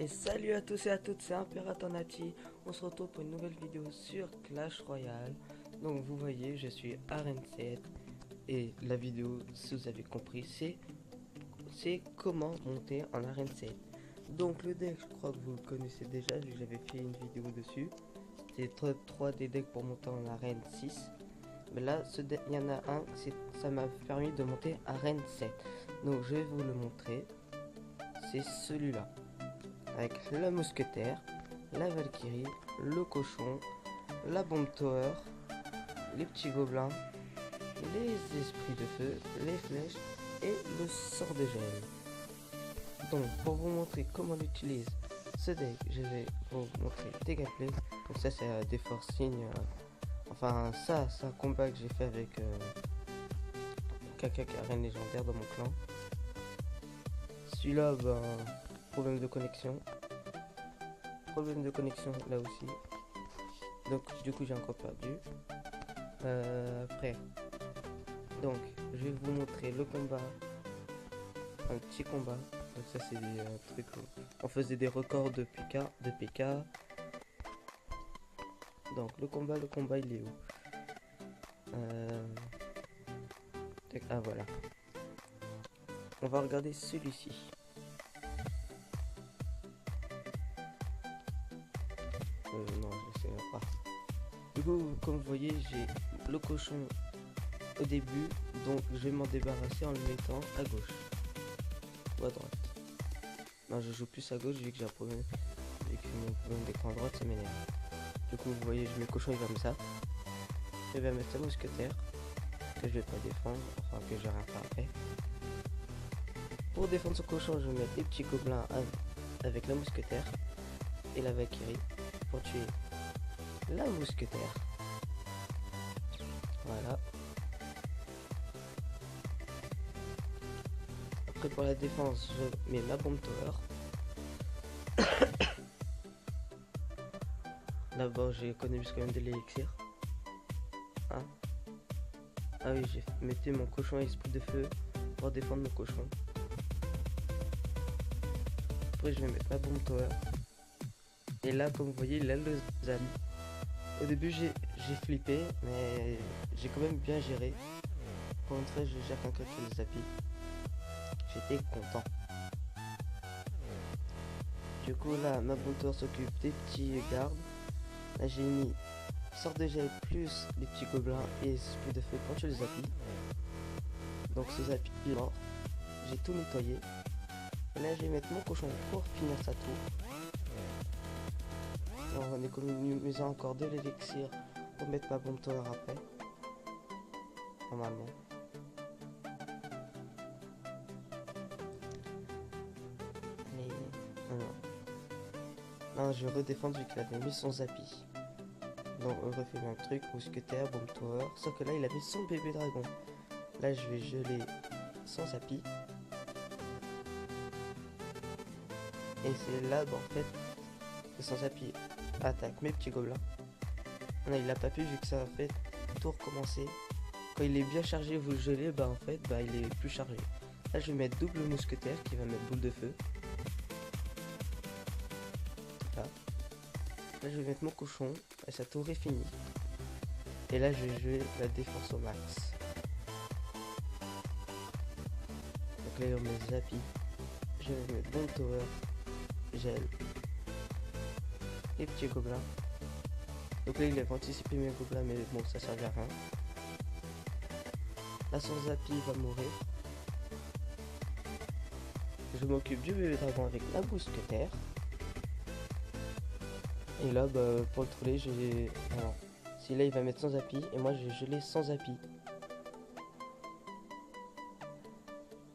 Et salut à tous et à toutes, c'est Imperatonati. On se retrouve pour une nouvelle vidéo sur Clash Royale. Donc vous voyez, je suis Arène 7. Et la vidéo, si vous avez compris, c'est comment monter en Arène 7. Donc le deck, je crois que vous le connaissez déjà, vu que j'avais fait une vidéo dessus. C'était 3 des decks pour monter en Arène 6. Mais là, il y en a un, ça m'a permis de monter Arène 7. Donc je vais vous le montrer. C'est celui-là. Avec la mousquetaire, la valkyrie, le cochon, la bombe tower, les petits gobelins, les esprits de feu, les flèches et le sort de gel. Donc pour vous montrer comment on utilise ce deck, je vais vous montrer des gameplays. Donc ça c'est des forcing, enfin ça c'est un combat que j'ai fait avec Kaka Karen légendaire dans mon clan. Celui-là, ben, problème de connexion. Problème de connexion là aussi. Donc du coup j'ai encore perdu. Après. Donc je vais vous montrer le combat. Un petit combat. Donc ça c'est des trucs où on faisait des records de PK. Donc le combat il est où? Ah voilà. On va regarder celui-ci. Non, je sais pas. Du coup, comme vous voyez, j'ai le cochon au début, donc je vais m'en débarrasser en le mettant à gauche ou à droite. Non, je joue plus à gauche vu que j'ai un problème, vu que mon problème d'écran à droite ça m'énerve. Du coup, vous voyez, je mets le cochon, il va me ça. Je vais mettre sa mousquetaire que je vais pas défendre, enfin que je vais rien faire après. Pour défendre ce cochon, je vais mettre les petits gobelins avec la mousquetaire et la valkyrie pour tuer la mousquetaire. Voilà. Après pour la défense, je mets ma bombe tower. D'abord j'ai économisé quand même de l'élixir. Hein? Ah oui, j'ai mis mon cochon à esprit de feu pour défendre mon cochon. Après je vais mettre ma bombe tower. Et là comme vous voyez il a le zam. Au début j'ai flippé mais j'ai quand même bien géré. Pour une fois je gère quelqu'un qui le zappy. J'étais content. Du coup là ma bombe tower s'occupe des petits gardes. Là j'ai mis sort de gel plus les petits gobelins et esprit de feu pour tuer les zappy. Donc ce zappy est mort. J'ai tout nettoyé. Et là je vais mettre mon cochon pour finir sa tour. En économisant encore de l'élixir pour mettre ma bombe tower après. Normalement. Mais non, je vais redéfendre vu qu'il avait mis son zappy. Donc on refait le même truc, mousquetaire, bombe tower. Sauf que là il avait son bébé dragon. Là je vais geler son zappy. Et c'est là en fait que son zappy attaque mes petits gobelins. Non, il a pas pu vu que ça a fait tout recommencer. Quand il est bien chargé, vous le gelez, bah en fait bah il est plus chargé. Là je vais mettre double mousquetaire qui va mettre boule de feu. Là, là je vais mettre mon cochon et sa tour est finie. Et là je vais jouer la défense au max. Donc là on met zappy. Je vais mettre bombe tower, gel, les petits gobelins. Donc là il avait anticipé mes gobelins mais bon ça servait à rien. Là son zappy va mourir. Je m'occupe du bébé dragon avec la mousquetaire. Et là bah, pour le troller j'ai... Alors si là il va mettre sans zappy et moi j'ai gelé sans zappy.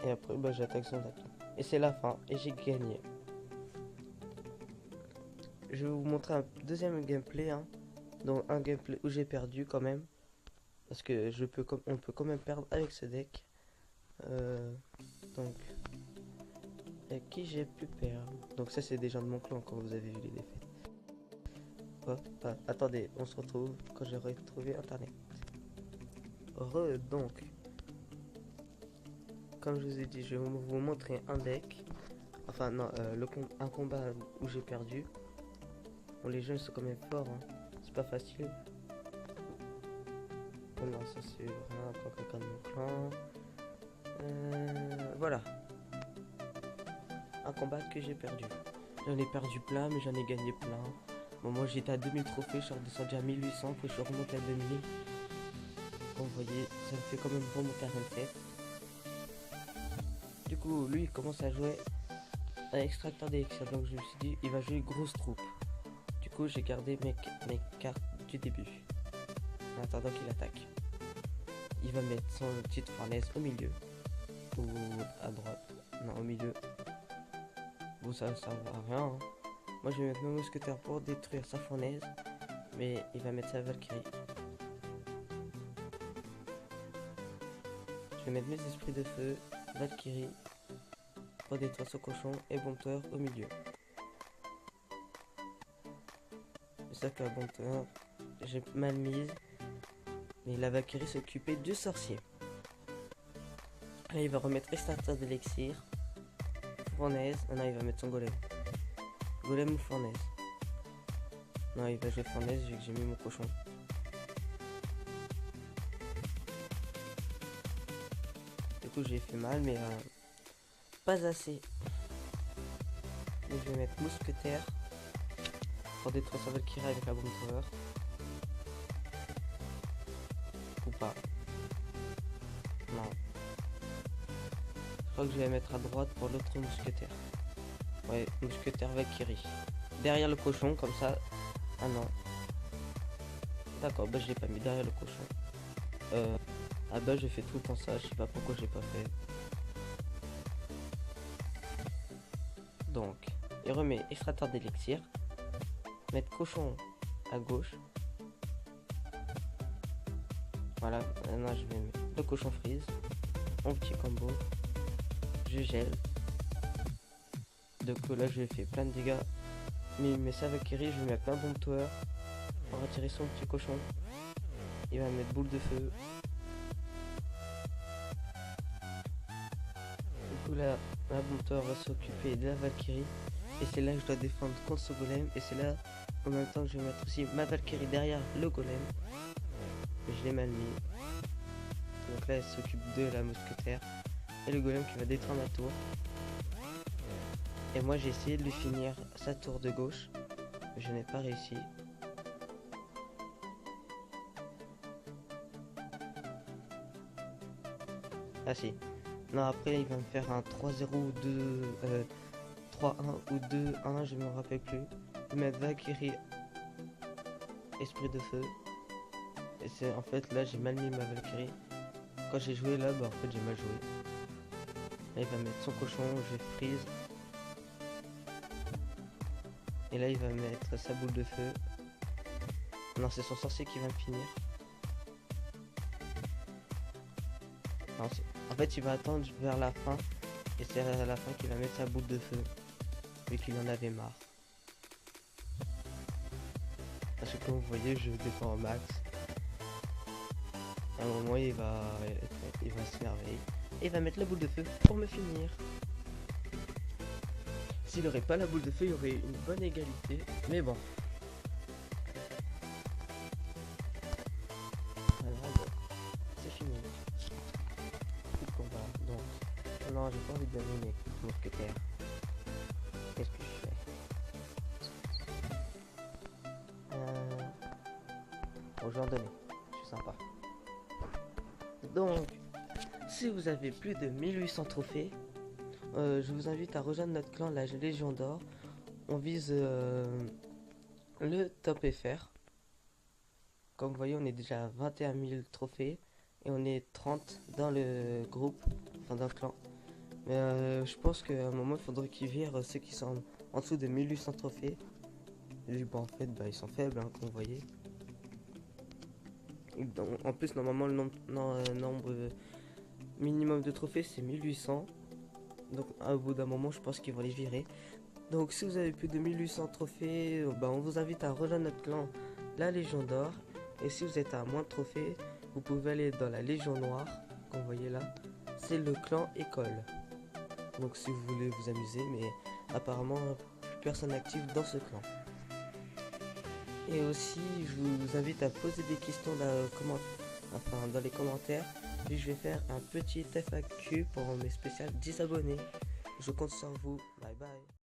Et après bah j'attaque sans zappy. Et c'est la fin et j'ai gagné. Je vais vous montrer un deuxième gameplay hein. Donc un gameplay où j'ai perdu quand même. Parce que on peut quand même perdre avec ce deck. Donc avec qui j'ai pu perdre. Donc ça c'est des gens de mon clan quand vous avez vu les défaites. Hop, attendez, on se retrouve quand j'aurai trouvé internet. Donc comme je vous ai dit, je vais vous montrer un deck. Enfin non, un combat où j'ai perdu. Bon, les jeunes sont quand même forts, hein. C'est pas facile. Oh non, ça c'est vraiment encore quelqu'un de mon clan. Voilà. Un combat que j'ai perdu. J'en ai perdu plein, mais j'en ai gagné plein. Bon, moi j'étais à 2000 trophées, je suis redescendu à 1800, puis je suis remonté à 2000. Comme vous voyez, ça me fait quand même remonter à 27. Du coup, lui il commence à jouer un extracteur d'élixir, donc je me suis dit, il va jouer grosse troupe. Du coup, j'ai gardé mes cartes du début. En attendant qu'il attaque. Il va mettre son petite fournaise au milieu. Ou à droite. Non, au milieu. Bon, ça va à rien. Hein. Moi, je vais mettre mon mousquetaire pour détruire sa fournaise. Mais il va mettre sa Valkyrie. Je vais mettre mes esprits de feu, Valkyrie, pour détruire ce cochon et Bonteur au milieu. C'est ça que la Bonteur, j'ai mal mise. Mais la Valkyrie s'occupait du sorcier. Là, il va remettre extracteur d'élixir, fournaise. Ah non, il va mettre son golem. Golem ou fournaise. Non, il va jouer fournaise vu que j'ai mis mon cochon. Du coup, j'ai fait mal, mais pas assez. Donc, je vais mettre mousquetaire pour détruire sa Valkyrie avec la bombe tower. Ou pas. Non. Je crois que je vais mettre à droite pour l'autre mousquetaire. Ouais, mousquetaire Valkyrie. Derrière le cochon, comme ça. Ah non. D'accord, bah je l'ai pas mis derrière le cochon. Ah bah j'ai fait tout le temps ça, je sais pas pourquoi j'ai pas fait. Donc, il remet extracteur d'élixir. Mettre cochon à gauche. Voilà, maintenant je vais mettre le cochon freeze. Mon petit combo. Je gèle. Donc là je lui ai fait plein de dégâts. Mais sa Valkyrie, je vais mettre ma bombe tower pour attirer son petit cochon. Il va mettre boule de feu. Du coup là, ma bombe tower va s'occuper de la Valkyrie. Et c'est là que je dois défendre contre ce golem. Et c'est là, en même temps, que je vais mettre aussi ma Valkyrie derrière le golem. Mais je l'ai mal mis. Donc là, elle s'occupe de la mousquetaire. Et le golem qui va détruire ma tour. Et moi, j'ai essayé de lui finir sa tour de gauche. Mais je n'ai pas réussi. Ah si. Non, après, il va me faire un 3-0 ou 2... 3-1 ou 2-1, je me rappelle plus. Je vais mettre Valkyrie, esprit de feu. Et c'est en fait là j'ai mal mis ma Valkyrie. Quand j'ai joué là, bah en fait j'ai mal joué. Là il va mettre son cochon, je vais freeze. Et là il va mettre sa boule de feu. Non, c'est son sorcier qui va me finir. Non, en fait il va attendre vers la fin. Et c'est à la fin qu'il va mettre sa boule de feu. Vu qu'il en avait marre. Parce que comme vous voyez, je défends au max. À un moment, il va s'énerver. Et il va mettre la boule de feu pour me finir. S'il n'aurait pas la boule de feu, il y aurait une bonne égalité. Mais bon. Voilà, bon. C'est fini. Plus de combat. Donc, non, j'ai pas envie de donner mes mousquetaires. Qu'est-ce que je fais? Bon, je vais en donner. Je suis sympa. Donc, si vous avez plus de 1800 trophées, je vous invite à rejoindre notre clan, la Légion d'Or. On vise le top FR. Comme vous voyez, on est déjà à 21 000 trophées. Et on est 30 dans le groupe, enfin dans le clan. Mais je pense qu'à un moment, il faudrait qu'ils virent ceux qui sont en dessous de 1800 trophées. Et bon, en fait, bah, ils sont faibles, hein, comme vous voyez. En plus, normalement, le nombre minimum de trophées, c'est 1800. Donc, au bout d'un moment, je pense qu'ils vont les virer. Donc, si vous avez plus de 1800 trophées, bah, on vous invite à rejoindre notre clan, la Légion d'Or. Et si vous êtes à moins de trophées, vous pouvez aller dans la Légion Noire, comme vous voyez là. C'est le clan école. Donc, si vous voulez vous amuser, mais apparemment plus personne active dans ce clan. Et aussi, je vous invite à poser des questions dans les commentaires. Puis je vais faire un petit FAQ pour mes spéciales 10 abonnés. Je compte sur vous. Bye bye.